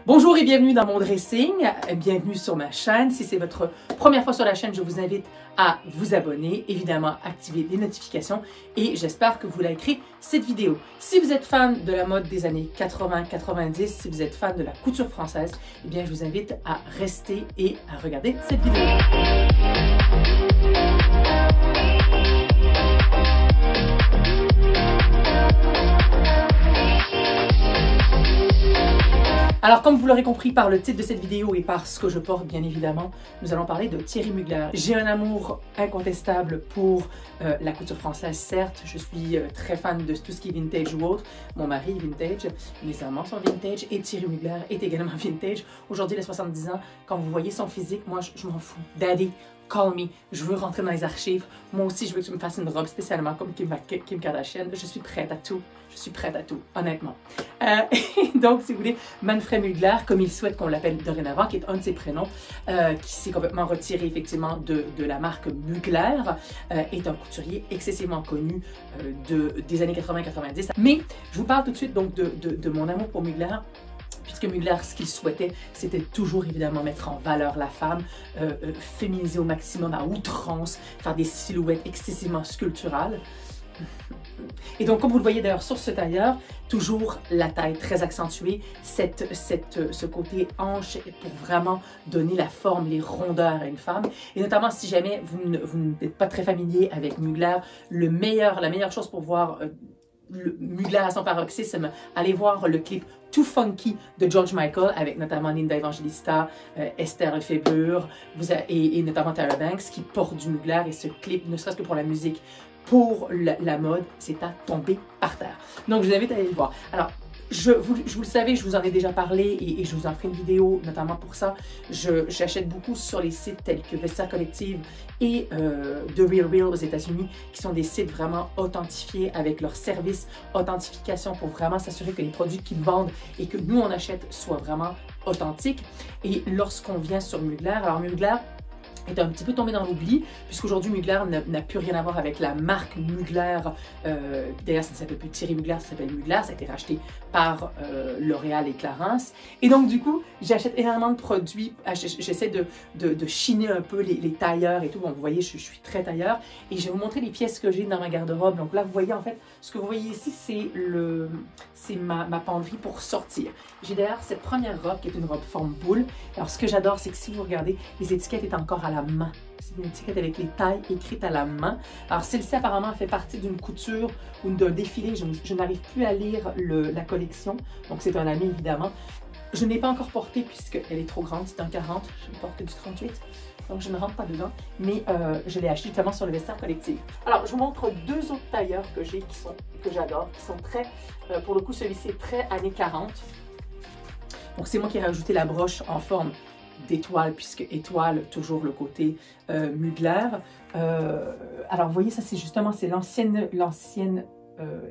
Bonjour et bienvenue dans mon dressing, bienvenue sur ma chaîne. Si c'est votre première fois sur la chaîne, je vous invite à vous abonner, évidemment activer les notifications et j'espère que vous likerez cette vidéo. Si vous êtes fan de la mode des années 80-90, si vous êtes fan de la couture française, eh bien je vous invite à rester et à regarder cette vidéo. Alors, comme vous l'aurez compris par le titre de cette vidéo et par ce que je porte, bien évidemment, nous allons parler de Thierry Mugler. J'ai un amour incontestable pour la couture française, certes. Je suis très fan de tout ce qui est vintage ou autre. Mon mari est vintage, mes amants sont vintage et Thierry Mugler est également vintage. Aujourd'hui, il a 70 ans. Quand vous voyez son physique, moi, je m'en fous. Daddy, call me. Je veux rentrer dans les archives. Moi aussi, je veux que tu me fasses une robe spécialement comme Kim Kardashian. Je suis prête à tout. Je suis prête à tout, honnêtement. Donc, si vous voulez, Manfred Mugler, comme il souhaite qu'on l'appelle dorénavant, qui est un de ses prénoms, qui s'est complètement retiré effectivement de la marque Mugler, est un couturier excessivement connu des années 80-90. Mais je vous parle tout de suite donc de mon amour pour Mugler. Puisque Mugler, ce qu'il souhaitait, c'était toujours évidemment mettre en valeur la femme, féminiser au maximum à outrance, faire des silhouettes excessivement sculpturales. Et donc, comme vous le voyez d'ailleurs sur ce tailleur, toujours la taille très accentuée, ce côté hanche pour vraiment donner la forme, les rondeurs à une femme. Et notamment, si jamais vous n'êtes pas très familier avec Mugler, la meilleure chose pour voir Mugler à son paroxysme, allez voir le clip Too Funky de George Michael avec notamment Linda Evangelista, Esther Lefebvre et notamment Tyra Banks qui portent du Mugler, et ce clip, ne serait-ce que pour la musique, pour la mode, c'est à tomber par terre. Donc je vous invite à aller le voir. Alors, vous le savez, je vous en ai déjà parlé et je vous en ferai une vidéo notamment pour ça. J'achète beaucoup sur les sites tels que Vestiaire Collective et The Real Real aux États-Unis, qui sont des sites vraiment authentifiés avec leur service authentification pour vraiment s'assurer que les produits qu'ils vendent et que nous on achète soient vraiment authentiques. Et lorsqu'on vient sur Mugler, alors Mugler est un petit peu tombé dans l'oubli, puisqu'aujourd'hui Mugler n'a plus rien à voir avec la marque Mugler. D'ailleurs, ça ne s'appelle plus Thierry Mugler, ça s'appelle Mugler, ça a été racheté par L'Oréal et Clarins. Et donc, du coup, j'achète énormément de produits, j'essaie de chiner un peu les tailleurs et tout. Bon, vous voyez, je suis très tailleur, et je vais vous montrer les pièces que j'ai dans ma garde-robe. Donc là, vous voyez, en fait, ce que vous voyez ici, c'est ma penderie pour sortir. J'ai d'ailleurs cette première robe qui est une robe forme boule. Alors, ce que j'adore, c'est que si vous regardez, les étiquettes sont encore à la main. C'est une étiquette avec les tailles écrites à la main. Alors, celle-ci, apparemment, fait partie d'une couture ou d'un défilé. Je n'arrive plus à lire la collection. Donc, c'est un ami, évidemment. Je ne l'ai pas encore portée puisqu'elle est trop grande. C'est un 40. Je ne porte que du 38. Donc, je ne rentre pas dedans. Mais je l'ai acheté justement sur le Vestiaire Collective. Alors, je vous montre deux autres tailleurs que j'ai que j'adore, qui sont très... pour le coup, celui-ci est très années 40. Donc, c'est moi qui ai rajouté la broche en forme d'étoile, puisque étoile, toujours le côté Mugler. Alors, vous voyez, ça, c'est justement l'ancienne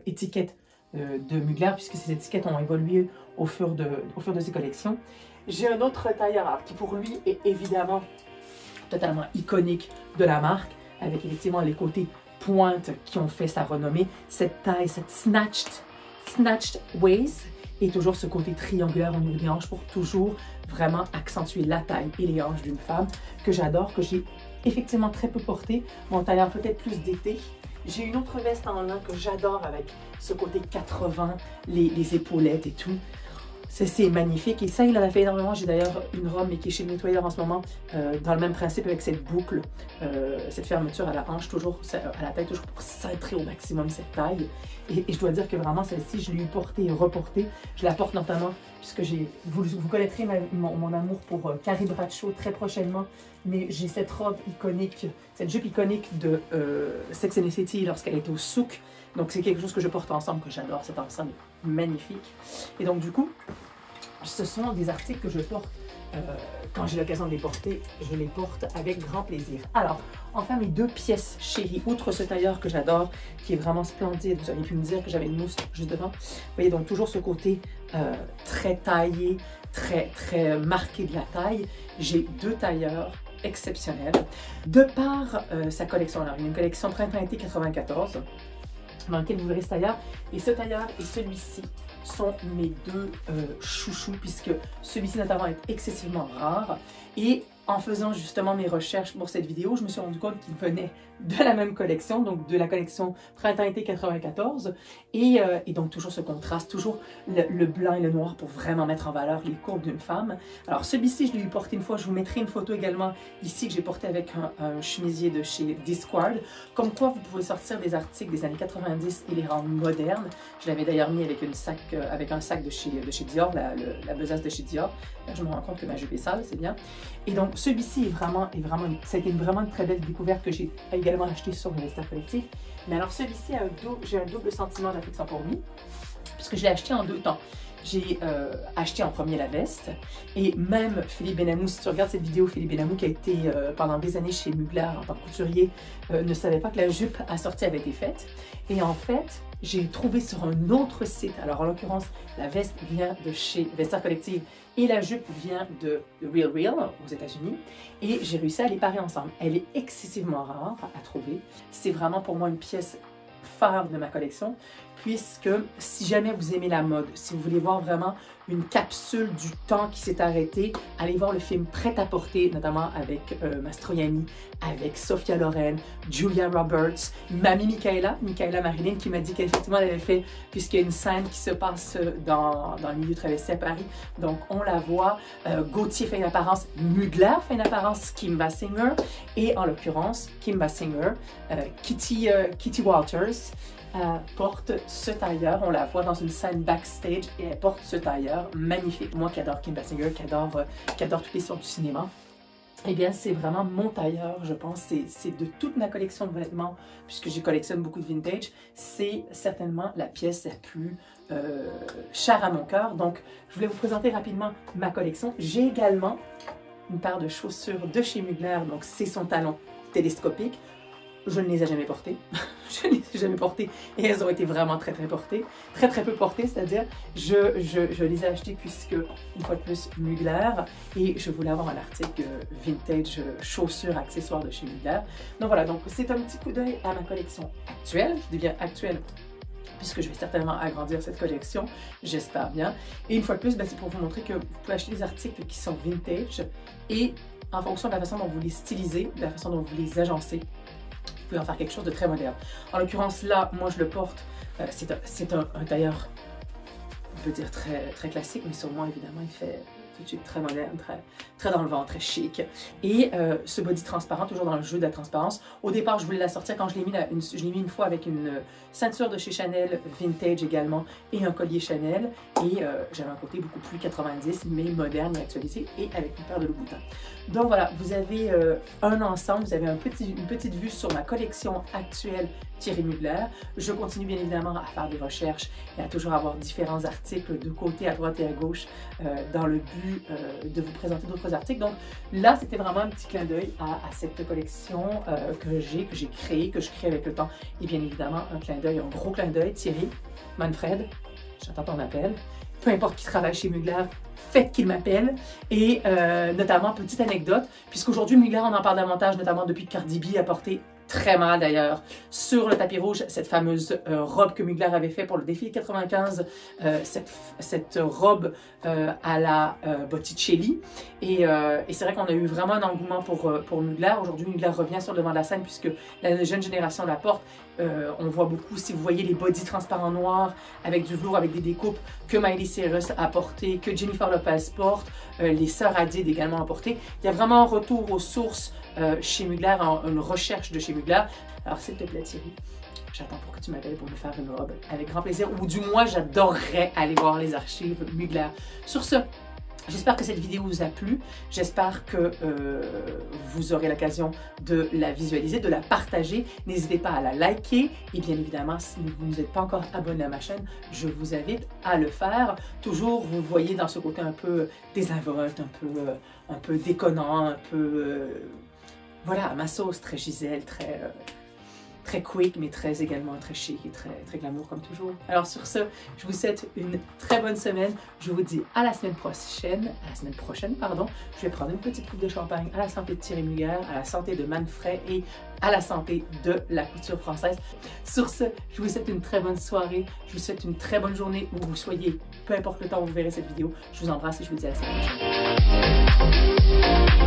étiquette de Mugler, puisque ces étiquettes ont évolué au fur de ses collections. J'ai un autre tailleur alors, qui, pour lui, est évidemment totalement iconique de la marque, avec effectivement les côtés pointes qui ont fait sa renommée. Cette taille, cette snatched waist, et toujours ce côté triangulaire au niveau des hanches pour toujours vraiment accentuer la taille et les hanches d'une femme que j'adore, que j'ai effectivement très peu porté. Mon tailleur peut-être plus d'été. J'ai une autre veste en lin que j'adore avec ce côté 80, les épaulettes et tout. C'est magnifique et ça, il en a fait énormément. J'ai d'ailleurs une robe, mais qui est chez le nettoyeur en ce moment, dans le même principe avec cette boucle, cette fermeture à la hanche, toujours à la taille, toujours pour cintrer au maximum cette taille. Et je dois dire que vraiment, celle-ci, je l'ai eu portée et reportée. Je la porte notamment, puisque vous connaîtrez mon amour pour Carrie Bradshaw très prochainement, mais j'ai cette robe iconique, cette jupe iconique de Sex and the City lorsqu'elle est au souk. Donc c'est quelque chose que je porte ensemble, que j'adore, cet ensemble magnifique. Et donc du coup, ce sont des articles que je porte quand j'ai l'occasion de les porter, je les porte avec grand plaisir. Alors, enfin mes deux pièces chéries, outre ce tailleur que j'adore, qui est vraiment splendide, vous auriez pu me dire que j'avais une mousse juste devant. Vous voyez donc toujours ce côté très taillé, très marqué de la taille. J'ai deux tailleurs exceptionnels. De par sa collection, alors une collection printemps-été 94, dans lequel vous verrez ce tailleur. Et ce tailleur et celui-ci sont mes deux chouchous, puisque celui-ci notamment est excessivement rare. Et en faisant justement mes recherches pour cette vidéo, je me suis rendu compte qu'il venait de la même collection, donc de la collection Printemps-été 94. Et donc toujours ce contraste, toujours le blanc et le noir pour vraiment mettre en valeur les courbes d'une femme. Alors celui-ci, je l'ai eu porté une fois, je vous mettrai une photo également ici que j'ai porté avec un chemisier de chez Discard. Comme quoi vous pouvez sortir des articles des années 90 et les rendre modernes. Je l'avais d'ailleurs mis avec, avec un sac de chez Dior, la besace de chez Dior. Là, je me rends compte que ma jupe est sale, c'est bien. Et donc celui-ci ça a été vraiment une très belle découverte que j'ai également acheté sur le Vestiaire Collectif. Mais alors celui-ci, j'ai un double sentiment d'affection pour lui, puisque je l'ai acheté en deux temps. J'ai acheté en premier la veste, et même Philippe Benamou, si tu regardes cette vidéo, Philippe Benamou qui a été pendant des années chez Mugler en tant que couturier, ne savait pas que la jupe assortie avait été faite. Et en fait, j'ai trouvé sur un autre site, alors en l'occurrence, la veste vient de chez Vestiaire Collective et la jupe vient de Real Real aux États-Unis, et j'ai réussi à les parer ensemble. Elle est excessivement rare à trouver. C'est vraiment pour moi une pièce phare de ma collection, puisque si jamais vous aimez la mode, si vous voulez voir vraiment une capsule du temps qui s'est arrêté, allez voir le film Prêt-à-porter, notamment avec Mastroianni, avec Sophia Loren, Julia Roberts, Mamie Michaela Marilyn, qui m'a dit qu'effectivement elle avait fait, puisqu'il y a une scène qui se passe dans le milieu travesti à Paris, donc on la voit, Gauthier fait une apparence, Mugler fait une apparence, Kim Basinger, et en l'occurrence, Kim Basinger, Kitty Walters, porte ce tailleur, on la voit dans une scène backstage et elle porte ce tailleur magnifique. Moi qui adore Kim Basinger, qui adore toutes les sortes du cinéma, eh bien c'est vraiment mon tailleur, je pense, c'est de toute ma collection de vêtements, puisque je collectionne beaucoup de vintage, c'est certainement la pièce la plus chère à mon cœur. Donc je voulais vous présenter rapidement ma collection. J'ai également une paire de chaussures de chez Mugler, donc c'est son talon télescopique. Je ne les ai jamais portées. Je ne les ai jamais portées et elles ont été vraiment très portées. Très peu portées, c'est-à-dire je les ai achetées puisque, une fois de plus, Mugler, et je voulais avoir un article vintage, chaussures, accessoires de chez Mugler. Donc voilà, donc c'est un petit coup d'œil à ma collection actuelle. Je dis bien actuelle puisque je vais certainement agrandir cette collection, j'espère bien. Et une fois de plus, c'est pour vous montrer que vous pouvez acheter des articles qui sont vintage et en fonction de la façon dont vous les stylisez, de la façon dont vous les agencez, vous pouvez en faire quelque chose de très moderne. En l'occurrence, là, moi je le porte, c'est un tailleur, on peut dire très classique, mais sur moi, évidemment, il fait tout de suite très moderne, très dans le vent, très chic. Et ce body transparent, toujours dans le jeu de la transparence. Au départ, je voulais la sortir quand je l'ai mis une fois avec une ceinture de chez Chanel, vintage également, et un collier Chanel. Et j'avais un côté beaucoup plus 90, mais moderne et actualisé, et avec une paire de Louboutin. Donc voilà, vous avez un ensemble, vous avez une petite vue sur ma collection actuelle Thierry Mugler. Je continue bien évidemment à faire des recherches et à toujours avoir différents articles de côté, à droite et à gauche dans le but de vous présenter d'autres articles. Donc là, c'était vraiment un petit clin d'œil à cette collection que j'ai créée, que je crée avec le temps. Et bien évidemment, un gros clin d'œil. Thierry, Manfred, j'attends ton appel. Peu importe qui travaille chez Mugler, faites qu'il m'appelle. Et notamment, petite anecdote, puisqu'aujourd'hui Mugler, on en parle davantage, notamment depuis que Cardi B a porté très mal d'ailleurs sur le tapis rouge cette fameuse robe que Mugler avait fait pour le défilé 95, cette robe à la Botticelli. Et c'est vrai qu'on a eu vraiment un engouement pour Mugler. Aujourd'hui, Mugler revient sur le devant de la scène puisque la jeune génération la porte. On voit beaucoup, si vous voyez les bodys transparents noirs avec du velours, avec des découpes que Miley Cyrus a porté, que Jennifer Lopez porte, les sœurs Hadid également ont porté. Il y a vraiment un retour aux sources chez Mugler, une recherche de chez Mugler. Alors s'il te plaît Thierry, j'attends pour que tu m'appelles pour me faire une robe avec grand plaisir, ou du moins j'adorerais aller voir les archives Mugler. Sur ce, j'espère que cette vidéo vous a plu, j'espère que vous aurez l'occasion de la visualiser, de la partager. N'hésitez pas à la liker et bien évidemment, si vous n'êtes pas encore abonné à ma chaîne, je vous invite à le faire. Toujours, vous voyez dans ce côté un peu désinvolte, un peu déconnant, un peu... voilà, à ma sauce, très Gisèle, très... très quick, mais également très chic et très glamour comme toujours. Alors sur ce, je vous souhaite une très bonne semaine. Je vous dis à la semaine prochaine, pardon. Je vais prendre une petite coupe de champagne à la santé de Thierry Mugler, à la santé de Manfred et à la santé de la couture française. Sur ce, je vous souhaite une très bonne soirée. Je vous souhaite une très bonne journée où vous soyez, peu importe le temps où vous verrez cette vidéo. Je vous embrasse et je vous dis à la semaine prochaine.